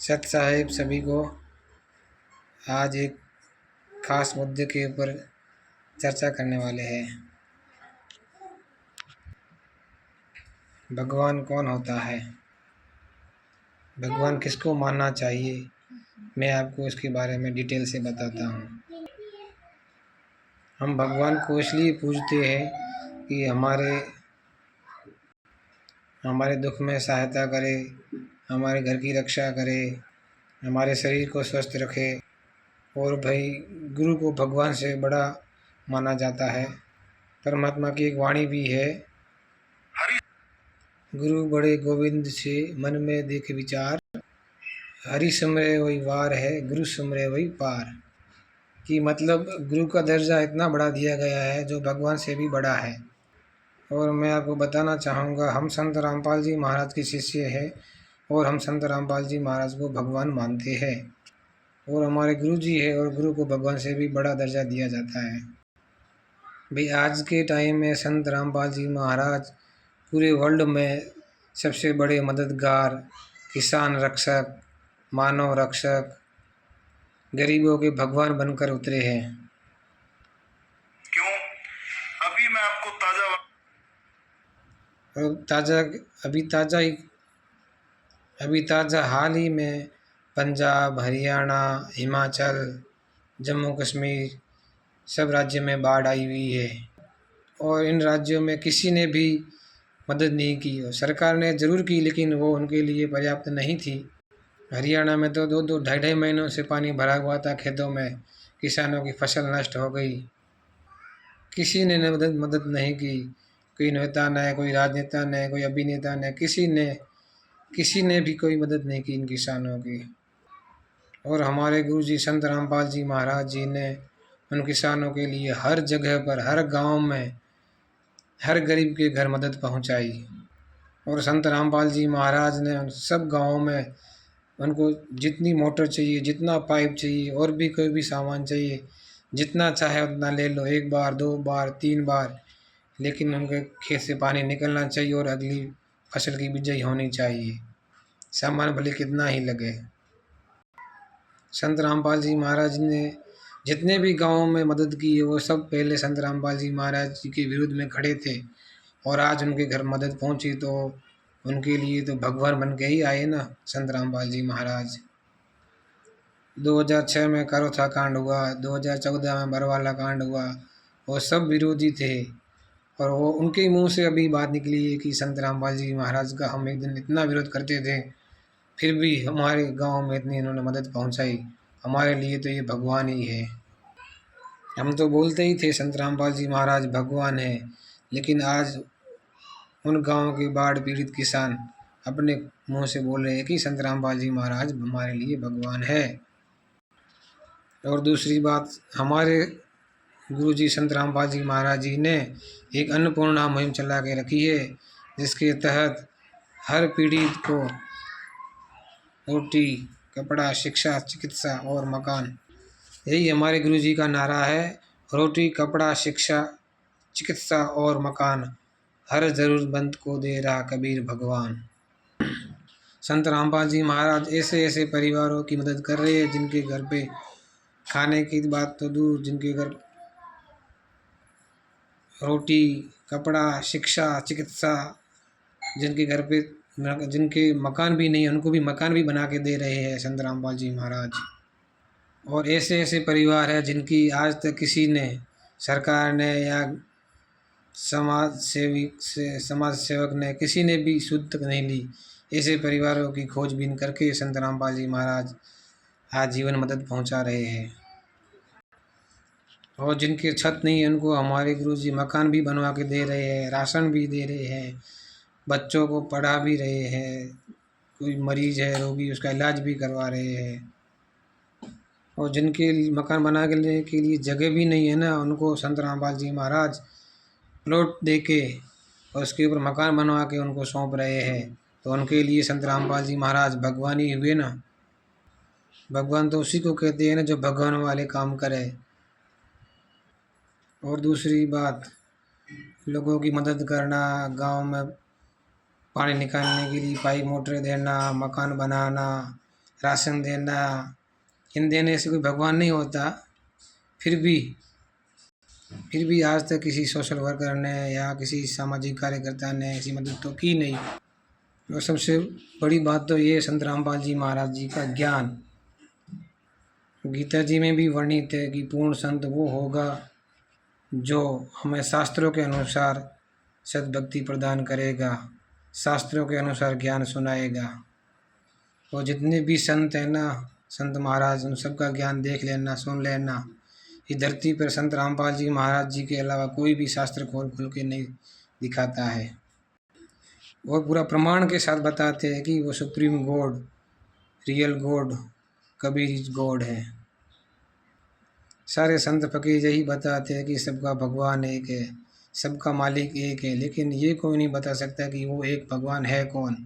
सत साहेब सभी को आज एक खास मुद्दे के ऊपर चर्चा करने वाले हैं। भगवान कौन होता है, भगवान किसको मानना चाहिए, मैं आपको इसके बारे में डिटेल से बताता हूँ। हम भगवान को इसलिए पूजते हैं कि हमारे दुख में सहायता करे, हमारे घर की रक्षा करे, हमारे शरीर को स्वस्थ रखे। और भाई गुरु को भगवान से बड़ा माना जाता है। परमात्मा की एक वाणी भी है, गुरु बड़े गोविंद से मन में देख विचार, हरि सुमरे वही वार है, गुरु सुमरे वही पार। कि मतलब गुरु का दर्जा इतना बड़ा दिया गया है जो भगवान से भी बड़ा है। और मैं आपको बताना चाहूँगा, हम संत रामपाल जी महाराज के शिष्य हैं और हम संत रामपाल जी महाराज को भगवान मानते हैं और हमारे गुरु जी है और गुरु को भगवान से भी बड़ा दर्जा दिया जाता है। भाई आज के टाइम में संत रामपाल जी महाराज पूरे वर्ल्ड में सबसे बड़े मददगार, किसान रक्षक, मानव रक्षक, गरीबों के भगवान बनकर उतरे हैं। क्यों? अभी मैं आपको ताज़ा हाल ही में पंजाब, हरियाणा, हिमाचल, जम्मू कश्मीर सब राज्य में बाढ़ आई हुई है और इन राज्यों में किसी ने भी मदद नहीं की। और सरकार ने ज़रूर की लेकिन वो उनके लिए पर्याप्त नहीं थी। हरियाणा में तो 2-2, 2.5 महीनों से पानी भरा हुआ था खेतों में, किसानों की फसल नष्ट हो गई, किसी ने मदद नहीं की। कोई नेता ने, कोई राजनेता ने, कोई अभिनेता ने, किसी ने भी कोई मदद नहीं की इन किसानों की। और हमारे गुरु जी संत रामपाल जी महाराज जी ने उन किसानों के लिए हर जगह पर, हर गांव में, हर गरीब के घर मदद पहुंचाई। और संत रामपाल जी महाराज ने उन सब गाँवों में उनको जितनी मोटर चाहिए, जितना पाइप चाहिए और भी कोई भी सामान चाहिए, जितना चाहे उतना ले लो, 1 बार, 2 बार, 3 बार, लेकिन उनके खेत से पानी निकलना चाहिए और अगली फसल की बिजाई होनी चाहिए, सामान भले कितना ही लगे। संत रामपाल जी महाराज ने जितने भी गाँवों में मदद की है वो सब पहले संत रामपाल जी महाराज जी के विरुद्ध में खड़े थे और आज उनके घर मदद पहुंची तो उनके लिए तो भगवान बन के ही आए ना संत रामपाल जी महाराज। 2006 में करोथा कांड हुआ, 2014 में बरवाला कांड हुआ, वो सब विरोधी थे और वो उनके मुंह से अभी बात निकली है कि संत रामपाल जी महाराज का हम एक दिन इतना विरोध करते थे फिर भी हमारे गांव में इतनी इन्होंने मदद पहुंचाई, हमारे लिए तो ये भगवान ही है। हम तो बोलते ही थे संत रामपाल जी महाराज भगवान है, लेकिन आज उन गाँव के बाढ़ पीड़ित किसान अपने मुंह से बोल रहे हैं कि संत रामपाल जी महाराज हमारे लिए भगवान है। और दूसरी बात, हमारे गुरुजी संत रामपाल जी महाराज जी ने एक अन्नपूर्णा मुहिम चला के रखी है जिसके तहत हर पीड़ित को रोटी, कपड़ा, शिक्षा, चिकित्सा और मकान, यही हमारे गुरुजी का नारा है। रोटी, कपड़ा, शिक्षा, चिकित्सा और मकान हर ज़रूरतमंद को दे रहा कबीर भगवान। संत रामपाल जी महाराज ऐसे ऐसे परिवारों की मदद कर रहे हैं जिनके घर पे खाने की बात तो दूर, जिनके घर रोटी, कपड़ा, शिक्षा, चिकित्सा, जिनके घर पे जिनके मकान भी नहीं, उनको भी मकान भी बना के दे रहे हैं संत रामपाल जी महाराज। और ऐसे ऐसे परिवार हैं जिनकी आज तक किसी ने, सरकार ने या समाज सेवक ने, किसी ने भी सुध तक नहीं ली। ऐसे परिवारों की खोजबीन करके संत रामपाल जी महाराज आज जीवन मदद पहुंचा रहे हैं। और जिनके छत नहीं है उनको हमारे गुरुजी मकान भी बनवा के दे रहे हैं, राशन भी दे रहे हैं, बच्चों को पढ़ा भी रहे हैं, कोई मरीज है रोगी उसका इलाज भी करवा रहे हैं। और जिनके मकान बनाने के लिए जगह भी नहीं है ना, उनको संत रामपाल जी महाराज प्लॉट दे के और उसके ऊपर मकान बनवा के उनको सौंप रहे हैं। तो उनके लिए संत रामपाल जी महाराज भगवान ही हुए ना। भगवान तो उसी को कहते हैं ना जो भगवान वाले काम करे। और दूसरी बात, लोगों की मदद करना, गांव में पानी निकालने के लिए पाइप मोटरें देना, मकान बनाना, राशन देना, इन देने से कोई भगवान नहीं होता। फिर भी आज तक किसी सोशल वर्कर ने या किसी सामाजिक कार्यकर्ता ने ऐसी मदद तो की नहीं। और सबसे बड़ी बात तो ये संत रामपाल जी महाराज जी का ज्ञान। गीता जी में भी वर्णित है कि पूर्ण संत वो होगा जो हमें शास्त्रों के अनुसार सद्भक्ति प्रदान करेगा, शास्त्रों के अनुसार ज्ञान सुनाएगा। और जितने भी संत हैं ना, संत महाराज, उन सबका ज्ञान देख लेना, सुन लेना। इस धरती पर संत रामपाल जी महाराज जी के अलावा कोई भी शास्त्र खोल खुल के नहीं दिखाता है। वो पूरा प्रमाण के साथ बताते हैं कि वो supreme God, real God, Kabir is God है। सारे संत फकीर यही बताते हैं कि सबका भगवान एक है, सबका मालिक एक है, लेकिन ये कोई नहीं बता सकता कि वो एक भगवान है कौन।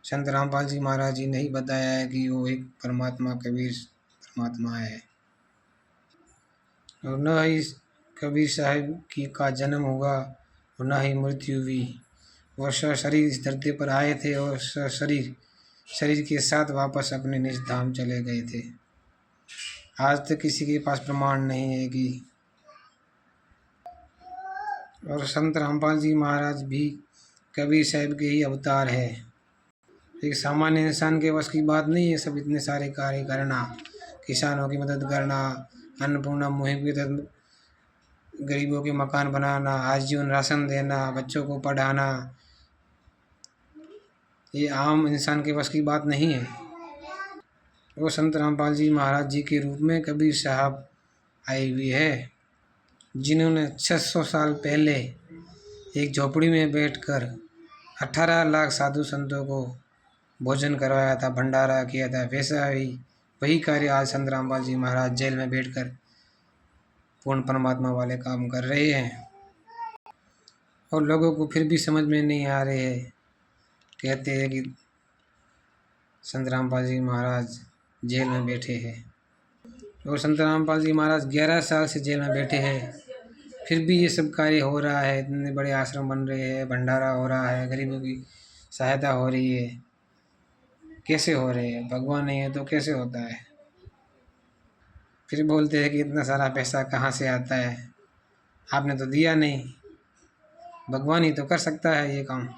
संत रामपाल जी महाराज जी ने ही बताया है कि वो एक परमात्मा, कबीर परमात्मा है। और न ही कबीर साहब की का जन्म हुआ और न ही मृत्यु हुई। वो शरीर इस धरती पर आए थे और शरीर के साथ वापस अपने निज धाम चले गए थे। आज तक किसी के पास प्रमाण नहीं है कि। और संत रामपाल जी महाराज भी कबीर साहब के ही अवतार है। एक सामान्य इंसान के बस की बात नहीं है सब इतने सारे कार्य करना, किसानों की मदद करना, अन्नपूर्णा मुहिम के तहत गरीबों के मकान बनाना, आजीवन राशन देना, बच्चों को पढ़ाना। ये आम इंसान के बस की बात नहीं है। वो संत रामपाल जी महाराज जी के रूप में कबीर साहब आई हुई है, जिन्होंने 600 साल पहले एक झोपड़ी में बैठकर 18 लाख साधु संतों को भोजन करवाया था, भंडारा किया था। वैसा ही वही कार्य आज संत रामपाल जी महाराज जेल में बैठकर पूर्ण परमात्मा वाले काम कर रहे हैं। और लोगों को फिर भी समझ में नहीं आ रहे हैं। कहते हैं कि संत रामपाल जी महाराज जेल में बैठे हैं। और संत रामपाल जी महाराज 11 साल से जेल में बैठे हैं, फिर भी ये सब कार्य हो रहा है। इतने बड़े आश्रम बन रहे हैं, भंडारा हो रहा है, गरीबों की सहायता हो रही है। कैसे हो रहे हैं? भगवान नहीं है तो कैसे होता है? फिर बोलते हैं कि इतना सारा पैसा कहाँ से आता है, आपने तो दिया नहीं, भगवान ही तो कर सकता है ये काम।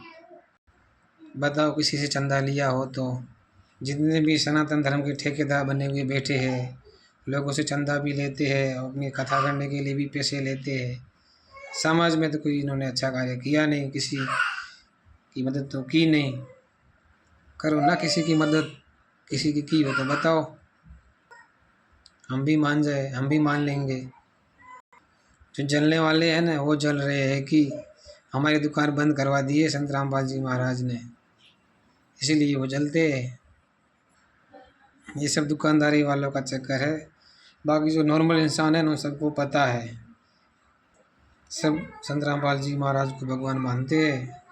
बताओ किसी से चंदा लिया हो तो। जितने भी सनातन धर्म के ठेकेदार बने हुए बैठे हैं, लोगों से चंदा भी लेते हैं और अपनी कथा करने के लिए भी पैसे लेते हैं। समाज में तो कोई इन्होंने अच्छा कार्य किया नहीं, किसी की मदद तो की नहीं। करो ना किसी की मदद, किसी की हो तो बताओ, हम भी मान जाए, हम भी मान लेंगे। जो जलने वाले हैं ना, वो जल रहे हैं कि हमारी दुकान बंद करवा दी है संत रामपाल जी महाराज ने, इसीलिए वो जलते हैं। ये सब दुकानदारी वालों का चक्कर है। बाकी जो नॉर्मल इंसान है उन सबको पता है, सब संत रामपाल जी महाराज को भगवान मानते हैं।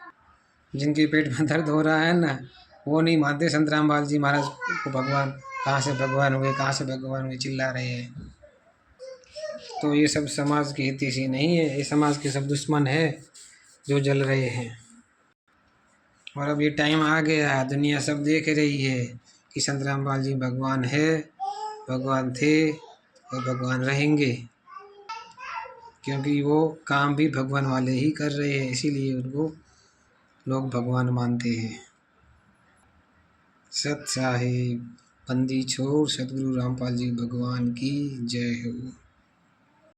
जिनके पेट में दर्द हो रहा है ना, वो नहीं मानते संत रामपाल जी महाराज को भगवान। कहाँ से भगवान हुए, कहाँ से भगवान हुए चिल्ला रहे हैं। तो ये सब समाज के हितैषी नहीं है, ये समाज के सब दुश्मन है जो जल रहे हैं। और अब ये टाइम आ गया है, दुनिया सब देख रही है कि संत रामपाल जी भगवान है, भगवान थे और भगवान रहेंगे, क्योंकि वो काम भी भगवान वाले ही कर रहे हैं, इसीलिए उनको लोग भगवान मानते हैं। सत साहिब बंदी छोड़ सतगुरु रामपाल जी भगवान की जय हो।